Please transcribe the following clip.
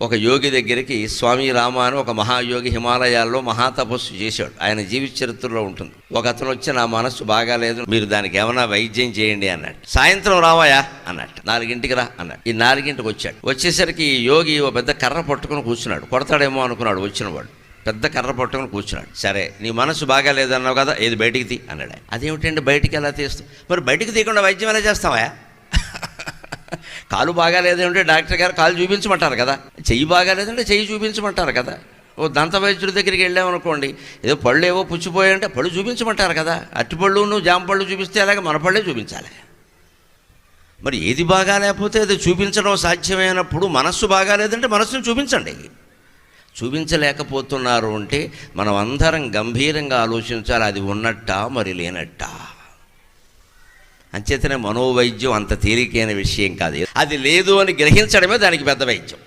ఒక యోగి దగ్గరికి స్వామి రామ అని ఒక మహాయోగి హిమాలయాల్లో మహాతపస్సు చేశాడు. ఆయన జీవిత చరిత్రలో ఉంటుంది. ఒక అతను వచ్చి నా మనస్సు బాగాలేదు, మీరు దానికి ఏమైనా వైద్యం చేయండి అన్నాడు. సాయంత్రం రావాయా అన్నట్టు, 4ంటికి రా అన్నాడు. ఈ 4ంటికి వచ్చాడు. వచ్చేసరికి ఈ యోగి ఓ పెద్ద కర్ర పట్టుకుని కూర్చున్నాడు. కొడతాడేమో అనుకున్నాడు వచ్చినవాడు. పెద్ద కర్ర పట్టుకుని కూర్చున్నాడు. సరే నీ మనసు బాగాలేదన్నావు కదా, ఏది బయటికి తీ అన్నాడు. అదేమిటండి బయటికి ఎలా తీస్తావు? మరి బయటికి తీయకుండా వైద్యం ఎలా చేస్తావా? కాలు బాగాలేదంటే డాక్టర్ గారు కాలు చూపించమంటారు కదా, చెయ్యి బాగాలేదంటే చెయ్యి చూపించమంటారు కదా. ఓ దంత వైద్యుడి దగ్గరికి వెళ్ళామనుకోండి, ఏదో పళ్ళు ఏవో పుచ్చిపోయాయంటే పళ్ళు చూపించమంటారు కదా. అట్టిపళ్ళు నువ్వు జామ పళ్ళు చూపిస్తే అలాగే మన పళ్ళే చూపించాలి. మరి ఏది బాగా లేకపోతే అది చూపించడం సాధ్యమైనప్పుడు మనస్సు బాగాలేదంటే మనస్సును చూపించండి. చూపించలేకపోతున్నారు అంటే మనం అందరం గంభీరంగా ఆలోచించాలి, అది ఉన్నట్టా మరి లేనట్టా. అంచేతనే మనోవైద్యం అంత తేలికైన విషయం కాదు. అది లేదు అని గ్రహించడమే దానికి పెద్ద వైద్యం.